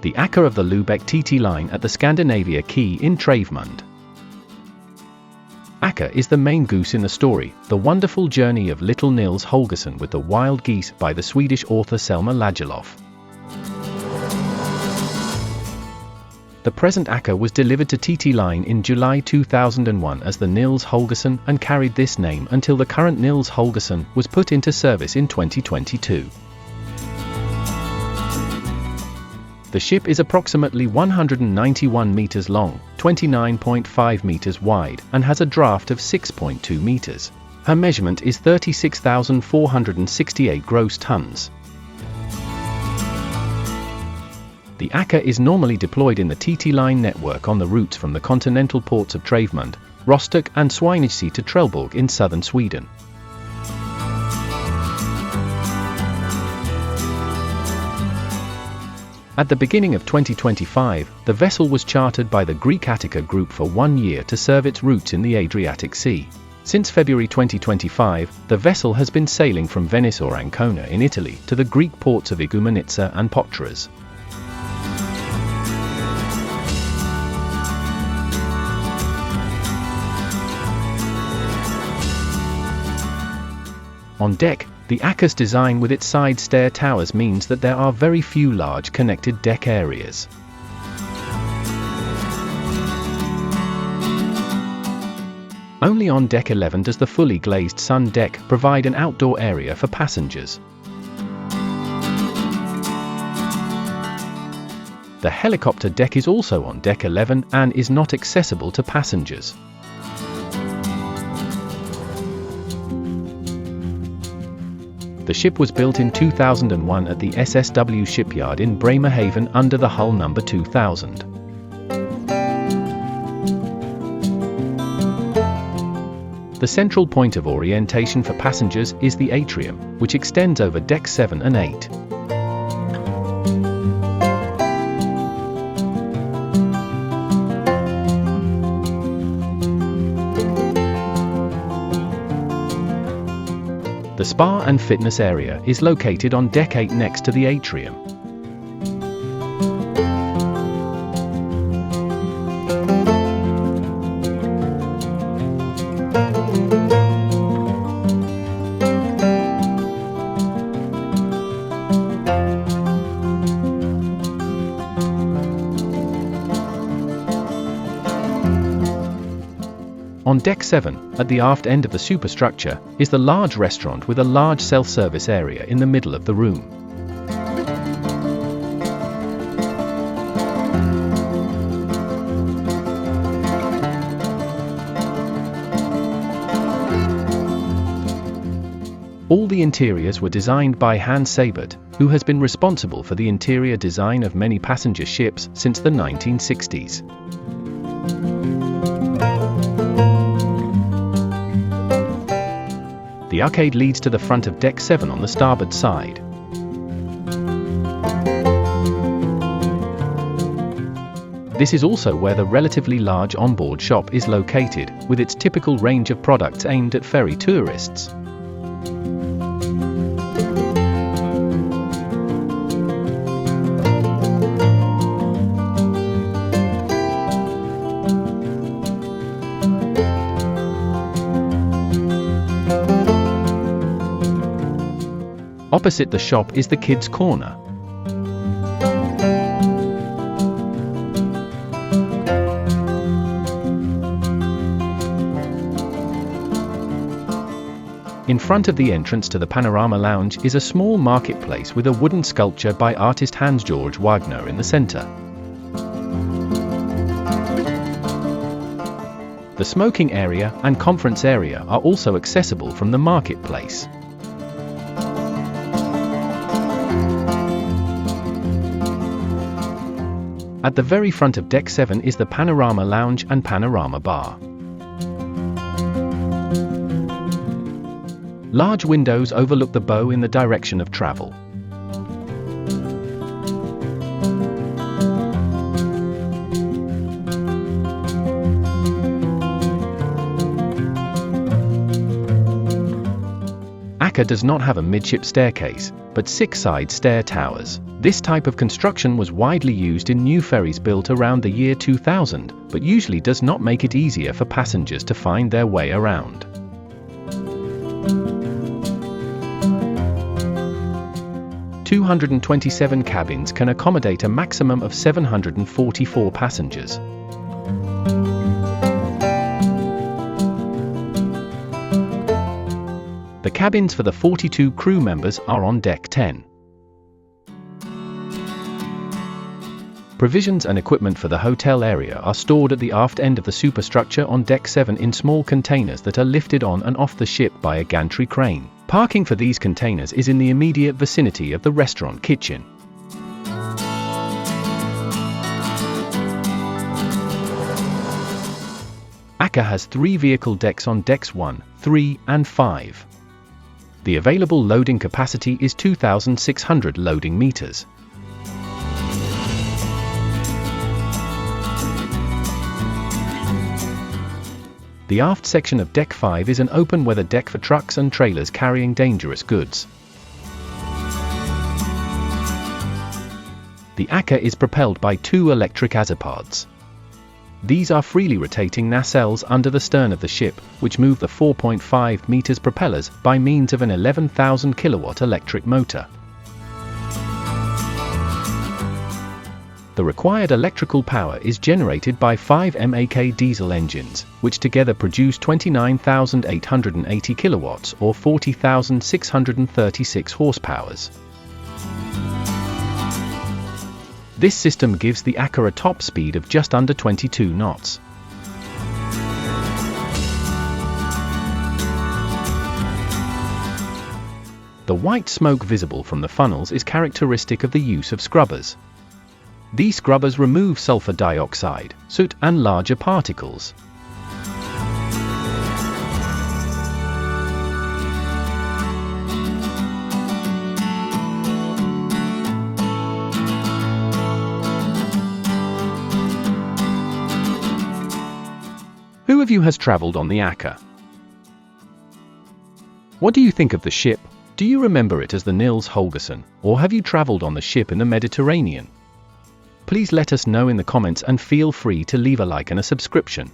the Akka of the Lübeck TT line at the Scandinavia Quay in Travemünde. Akka is the main goose in the story, the wonderful journey of little Nils Holgersson with the wild geese by the Swedish author Selma Lagerlöf. The present Akka was delivered to TT line in July 2001 as the Nils Holgersson and carried this name until the current Nils Holgersson was put into service in 2022. The ship is approximately 191 meters long, 29.5 meters wide, and has a draft of 6.2 meters. Her measurement is 36,468 gross tons. The Akka is normally deployed in the TT line network on the routes from the continental ports of Travemünde, Rostock and Swinemünde to Trelleborg in southern Sweden. At the beginning of 2025, the vessel was chartered by the Greek Attica group for 1 year to serve its routes in the Adriatic Sea. Since February 2025, the vessel has been sailing from Venice or Ancona in Italy to the Greek ports of Igoumenitsa and Patras. On deck, the Akka's design with its side stair towers means that there are very few large connected deck areas. Only on deck 11 does the fully glazed sun deck provide an outdoor area for passengers. The helicopter deck is also on deck 11 and is not accessible to passengers. The ship was built in 2001 at the SSW shipyard in Bremerhaven under the hull number 2000. The central point of orientation for passengers is the atrium, which extends over decks 7 and 8. The spa and fitness area is located on deck 8 next to the atrium. On deck 7, at the aft end of the superstructure, is the large restaurant with a large self-service area in the middle of the room. All the interiors were designed by Hans Sabert, who has been responsible for the interior design of many passenger ships since the 1960s. The arcade leads to the front of deck 7 on the starboard side. This is also where the relatively large onboard shop is located, with its typical range of products aimed at ferry tourists. Opposite the shop is the kids' corner. In front of the entrance to the Panorama Lounge is a small marketplace with a wooden sculpture by artist Hans-Georg Wagner in the center. The smoking area and conference area are also accessible from the marketplace. At the very front of deck 7 is the Panorama Lounge and Panorama Bar. Large windows overlook the bow in the direction of travel. Akka does not have a midship staircase, but 6 side stair towers. This type of construction was widely used in new ferries built around the year 2000, but usually does not make it easier for passengers to find their way around. The 227 cabins can accommodate a maximum of 744 passengers. The cabins for the 42 crew members are on deck 10. Provisions and equipment for the hotel area are stored at the aft end of the superstructure on deck 7 in small containers that are lifted on and off the ship by a gantry crane. Parking for these containers is in the immediate vicinity of the restaurant kitchen. Akka has 3 vehicle decks on decks 1, 3, and 5. The available loading capacity is 2,600 loading meters. The aft section of deck 5 is an open weather deck for trucks and trailers carrying dangerous goods. The Akka is propelled by 2 electric azipods. These are freely rotating nacelles under the stern of the ship, which move the 4.5 meters propellers by means of an 11,000 kilowatt electric motor. The required electrical power is generated by 5 MAK diesel engines, which together produce 29,880 kilowatts or 40,636 horsepowers. This system gives the Akka a top speed of just under 22 knots. The white smoke visible from the funnels is characteristic of the use of scrubbers. These scrubbers remove sulfur dioxide, soot, and larger particles. Who of you has traveled on the Akka? What do you think of the ship? Do you remember it as the Nils Holgersson, or have you traveled on the ship in the Mediterranean? Please let us know in the comments and feel free to leave a like and a subscription.